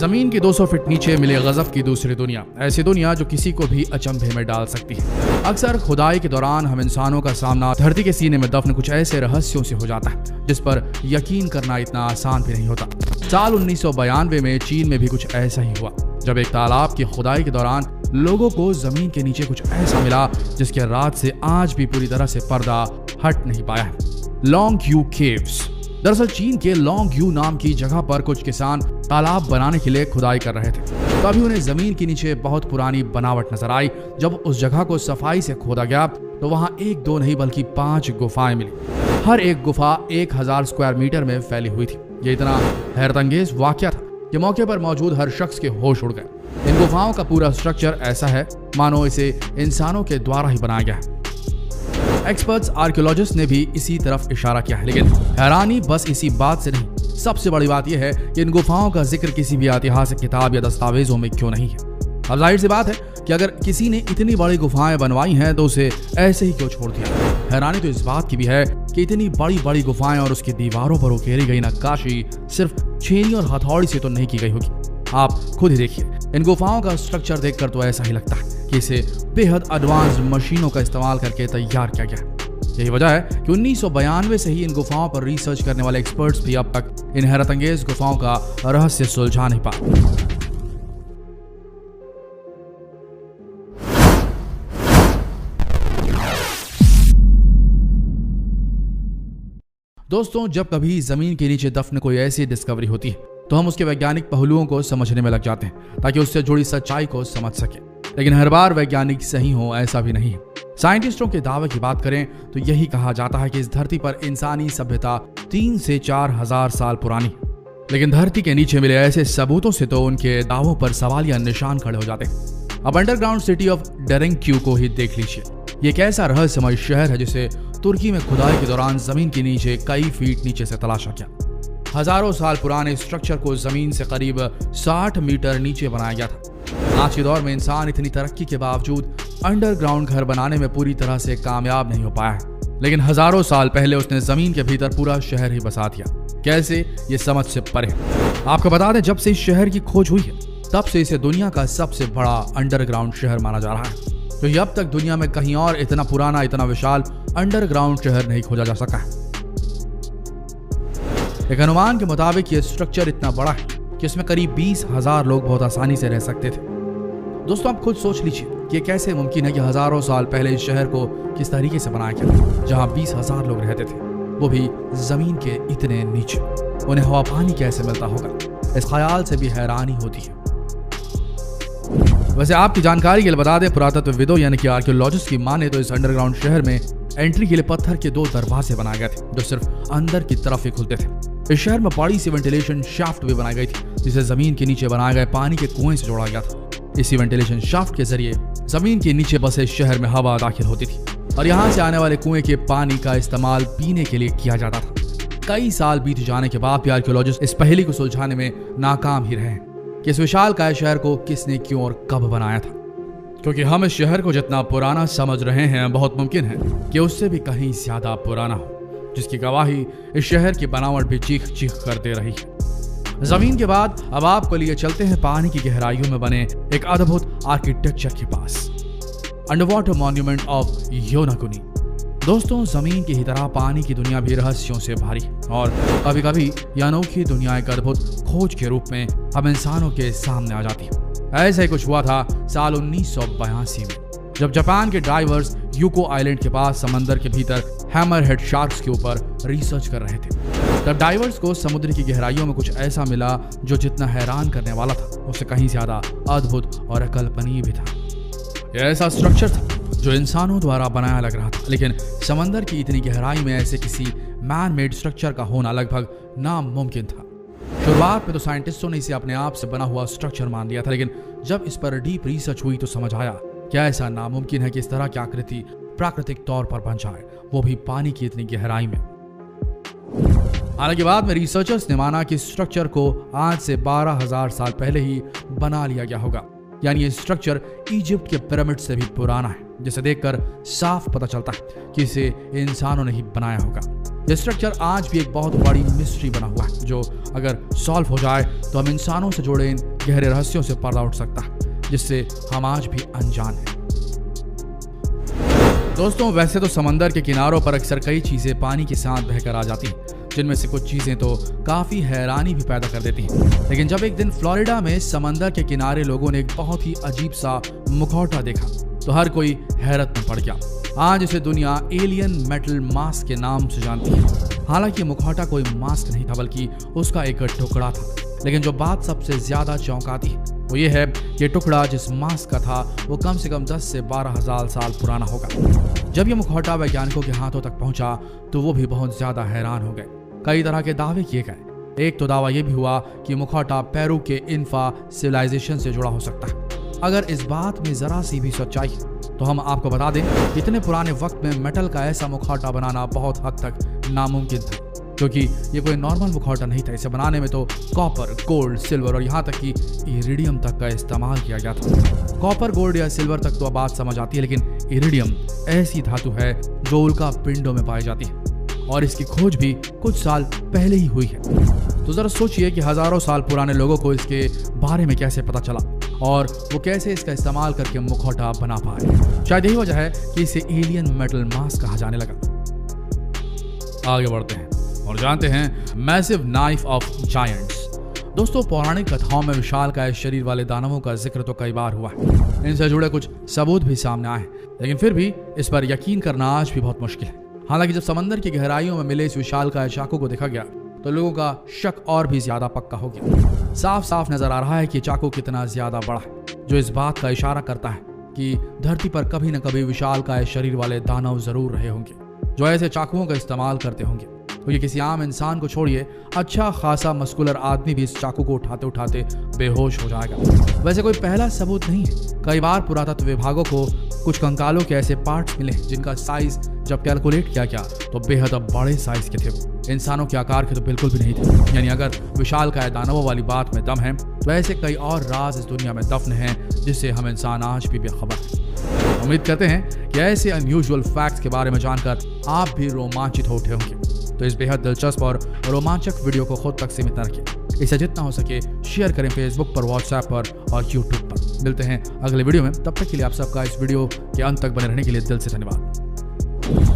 जमीन के 200 फीट नीचे मिले गजब की दूसरी दुनिया, ऐसी दुनिया जो किसी को भी अचंभे में डाल सकती है। अक्सर खुदाई के दौरान हम इंसानों का सामना धरती के सीने में दफन कुछ ऐसे रहस्यों से हो जाता है जिस पर यकीन करना इतना आसान भी नहीं होता। साल 1992 में चीन में भी कुछ ऐसा ही हुआ, जब एक तालाब की खुदाई के दौरान लोगों को जमीन के नीचे कुछ ऐसा मिला जिसके राज से आज भी पूरी तरह से पर्दा हट नहीं पाया है। Long you caves. दरअसल चीन के लॉन्ग यू नाम की जगह पर कुछ किसान तालाब बनाने के लिए खुदाई कर रहे थे। तभी उन्हें जमीन के नीचे बहुत पुरानी बनावट नजर आई। जब उस जगह को सफाई से खोदा गया तो वहां एक दो नहीं बल्कि 5 गुफाएं मिली। हर एक गुफा 1000 स्क्वायर मीटर में फैली हुई थी। ये इतना हैरतअंगेज वाकया था कि मौके पर मौजूद हर शख्स के होश उड़ गए। इन गुफाओं का पूरा स्ट्रक्चर ऐसा है मानो इसे इंसानों के द्वारा ही बनाया गया है। एक्सपर्ट्स आर्कियोलॉजिस्ट ने भी इसी तरफ इशारा किया है, लेकिन हैरानी बस इसी बात से नहीं, सबसे बड़ी बात यह है कि इन गुफाओं का जिक्र किसी भी ऐतिहासिक किताब या दस्तावेजों में क्यों नहीं है। अब जाहिर सी बात है कि अगर किसी ने इतनी बड़ी गुफाएं बनवाई हैं तो उसे ऐसे ही क्यों छोड़ दिया। हैरानी तो इस बात की भी है कि इतनी बड़ी बड़ी गुफाएं और उसकी दीवारों पर उकेरी गई नक्काशी सिर्फ छेनी और हथौड़ी से तो नहीं की गई होगी। आप खुद ही देखिए, इन गुफाओं का स्ट्रक्चर देखकर तो ऐसा ही लगता है कि इसे बेहद एडवांस मशीनों का इस्तेमाल करके तैयार किया गया। यही वजह है कि 1992 से ही इन गुफाओं पर रिसर्च करने वाले एक्सपर्ट्स भी अब तक इन हैरतअंगेज गुफाओं का रहस्य सुलझा नहीं पाए। दोस्तों, जब कभी जमीन के नीचे दफन कोई ऐसी डिस्कवरी होती है तो हम उसके वैज्ञानिक पहलुओं को समझने में लग जाते हैं ताकि उससे जुड़ी सच्चाई को समझ सके। लेकिन हर बार वैज्ञानिक सही हो ऐसा भी नहीं है। साइंटिस्टों के दावे की बात करें तो यही कहा जाता है कि इस धरती पर इंसानी सभ्यता 3 से 4 हजार साल पुरानी है। लेकिन धरती के नीचे मिले ऐसे सबूतों से तो उनके दावों पर सवालिया निशान खड़े हो जाते हैं। अब अंडरग्राउंड सिटी ऑफ डेरेंक्यू को ही देख लीजिए। ये एक ऐसा रहस्यमय शहर है जिसे तुर्की में खुदाई के दौरान जमीन के नीचे कई फीट नीचे से तलाशा गया। हजारों साल पुराने स्ट्रक्चर को जमीन से करीब 60 मीटर नीचे बनाया गया था। आज के दौर में इंसान इतनी तरक्की के बावजूद अंडरग्राउंड घर बनाने में पूरी तरह से कामयाब नहीं हो पाया है। लेकिन हजारों साल पहले उसने जमीन के भीतर पूरा शहर ही बसा दिया। कैसे, ये समझ से परे है। आपको बता दें, जब से इस शहर की खोज हुई है तब से इसे दुनिया का सबसे बड़ा अंडरग्राउंड शहर माना जा रहा है। तो ये अब तक दुनिया में कहीं और इतना पुराना, इतना विशाल अंडरग्राउंड शहर नहीं खोजा जा सका है। एक अनुमान के मुताबिक ये स्ट्रक्चर इतना बड़ा है कि इसमें करीब 20,000 लोग बहुत आसानी से रह सकते थे। दोस्तों, आप खुद सोच लीजिए कि कैसे मुमकिन है कि हजारों साल पहले इस शहर को किस तरीके से बनाया गया, जहां 20,000 लोग रहते थे, वो भी जमीन के इतने नीचे। उन्हें हवा पानी कैसे मिलता होगा, इस ख्याल से भी हैरानी होती है। वैसे आपकी जानकारी के लिए बता दें, पुरातत्वविदों यानी कि आर्कियोलॉजिस्ट की माने तो इस अंडरग्राउंड शहर में एंट्री के लिए पत्थर के 2 दरवाजे बनाए गए थे जो सिर्फ अंदर की तरफ ही खुलते थे। इस शहर में बड़ी सी वेंटिलेशन शाफ्ट भी बनाई गई थी जिसे जमीन के नीचे बनाए गए पानी के कुएं से जोड़ा गया था। इसी वेंटिलेशन शाफ्ट के जरिए जमीन के नीचे बसे शहर में हवा दाखिल होती थी और यहाँ से आने वाले कुएं के पानी का इस्तेमाल पीने के लिए किया जाता था। कई साल बीत जाने के बाद भी आर्कियोलॉजिस्ट इस पहेली को सुलझाने में नाकाम ही रहे कि इस विशालकाय शहर को किसने, क्यों और कब बनाया था। क्योंकि हम इस शहर को जितना पुराना समझ रहे हैं, बहुत मुमकिन है कि उससे भी कहीं ज्यादा पुराना हो, जिसकी गवाही इस शहर की बनावट भी चीख चीख कर दे रही है। जमीन के बाद अब आपको लिए चलते हैं पानी की गहराइयों में बने एक अद्भुत आर्किटेक्चर के पास, अंडरवाटर मॉन्यूमेंट ऑफ योनागुनी। दोस्तों, जमीन की ही तरह पानी की दुनिया भी रहस्यों से भारी है और कभी कभी यह अनोखी दुनिया एक अद्भुत खोज के रूप में हम इंसानों के सामने आ जाती है। ऐसा ही कुछ हुआ था साल 1982 में, जब जापान के डाइवर्स यूको आइलैंड के पास समंदर के भीतर हैमरहेड शार्क्स के ऊपर रिसर्च कर रहे थे। तब डाइवर्स को समुद्र की गहराइयों में कुछ ऐसा मिला जो जितना हैरान करने वाला था उससे कहीं ज्यादा अद्भुत और अकल्पनीय भी था। यह ऐसा स्ट्रक्चर था जो इंसानों द्वारा बनाया लग रहा था, लेकिन समंदर की इतनी गहराई में ऐसे किसी मैन मेड स्ट्रक्चर का होना लगभग नामुमकिन था। शुरुआत में तो साइंटिस्टों ने इसे अपने आप से बना हुआ स्ट्रक्चर मान लिया था, लेकिन जब इस पर डीप रिसर्च हुई तो समझ आया कि ऐसा नामुमकिन है कि इस तरह की आकृति प्राकृतिक तौर पर बन जाए, वो भी पानी की इतनी गहराई में। हालांकि बाद में रिसर्चर्स ने माना कि स्ट्रक्चर को आज से 12,000 साल पहले ही बना लिया गया होगा, यानी ये स्ट्रक्चर इजिप्ट के पिरामिड से भी पुराना है। जिसे देखकर साफ पता चलता है कि इसे इंसानों ने ही बनाया होगा। यह स्ट्रक्चर आज भी एक बहुत बड़ी मिस्ट्री बना हुआ है, जो अगर सॉल्व हो जाए तो हम इंसानों से जुड़े इन गहरे रहस्यों से पर्दा उठ सकता है, जिससे हम आज भी अनजान हैं। दोस्तों, वैसे तो समंदर के किनारों पर अक्सर कई चीजें पानी के साथ बहकर आ जाती हैं, जिनमें से कुछ चीजें तो काफी हैरानी भी पैदा कर देती हैं। लेकिन जब एक दिन फ्लोरिडा में समंदर के किनारे लोगों ने एक बहुत ही अजीब सा मुखौटा देखा तो हर कोई हैरत में पड़ गया। आज इसे दुनिया एलियन मेटल मास्क के नाम से जानती है। हालांकि मुखौटा कोई मास्क नहीं था, बल्कि उसका एक टुकड़ा था। लेकिन जो बात सबसे ज्यादा चौंकाती है वो ये है कि टुकड़ा जिस मास्क का था वो कम से कम 10 से 12,000 साल पुराना होगा। जब ये मुखौटा वैज्ञानिकों के हाथों तक पहुंचा तो वो भी बहुत ज्यादा हैरान हो गए। कई तरह के दावे किए गए। एक तो दावा यह भी हुआ कि मुखौटा पेरू के इन्फा सिविलाइजेशन से जुड़ा हो सकता है। अगर इस बात में जरा सी भी सच्चाई है तो हम आपको बता दें, इतने पुराने वक्त में मेटल का ऐसा मुखौटा बनाना बहुत हद तक नामुमकिन था, क्योंकि ये कोई नॉर्मल मुखौटा नहीं था। इसे बनाने में तो कॉपर, गोल्ड, सिल्वर और यहाँ तक कि इरिडियम तक का इस्तेमाल किया गया था। कॉपर, गोल्ड या सिल्वर तक तो बात समझ आती है, लेकिन इरिडियम ऐसी धातु है जो उल्का पिंडों में पाई जाती है और इसकी खोज भी कुछ साल पहले ही हुई है। तो जरा सोचिए कि हजारों साल पुराने लोगों को इसके बारे में कैसे पता चला और वो कैसे इसका इस्तेमाल करके मुखौटा बना पाए। शायद यही वजह है कि इसे एलियन मेटल मास्क कहा जाने लगा। आगे बढ़ते हैं और जानते हैं मैसिव नाइफ ऑफ जायंट्स। दोस्तों, पौराणिक कथाओं में विशालकाय शरीर वाले दानवों का जिक्र तो कई बार हुआ है। इनसे जुड़े कुछ सबूत भी सामने आए, लेकिन फिर भी इस पर यकीन करना आज भी बहुत मुश्किल है। हालांकि जब समंदर की गहराइयों में मिले इस विशालकाय चाकू को देखा गया तो लोगों का शक और भी ज्यादा पक्का हो गया। साफ साफ नजर आ रहा है कि चाकू कितना ज्यादा बड़ा है, जो इस बात का इशारा करता है कि धरती पर कभी न कभी विशालकाय शरीर वाले दानव जरूर रहे होंगे, जो ऐसे चाकुओं का इस्तेमाल करते होंगे। तो ये किसी आम इंसान को छोड़िए, अच्छा खासा मस्कुलर आदमी भी इस चाकू को उठाते उठाते बेहोश हो जाएगा। वैसे कोई पहला सबूत नहीं है। कई बार पुरातत्व विभागों को कुछ कंकालों के ऐसे पार्ट्स मिले जिनका साइज जब कैलकुलेट किया गया तो बेहद बड़े साइज के थे। इंसानों के आकार के तो बिल्कुल भी नहीं थे। यानी अगर विशालकाय दानवों वाली बात में दम है तो ऐसे कई और राज इस दुनिया में दफन हैं जिससे हम इंसान आज भी बेखबर हैं। उम्मीद करते हैं कि ऐसे अनयूजुअल फैक्ट्स के बारे में जानकर आप भी रोमांचित हो उठे होंगे। तो इस बेहद दिलचस्प और रोमांचक वीडियो को खुद तक सीमित न रखें। इसे जितना हो सके शेयर करें फेसबुक पर, व्हाट्सएप पर और यूट्यूब पर। मिलते हैं अगले वीडियो में। तब तक के लिए आप सबका इस वीडियो के अंत तक बने रहने के लिए दिल से धन्यवाद।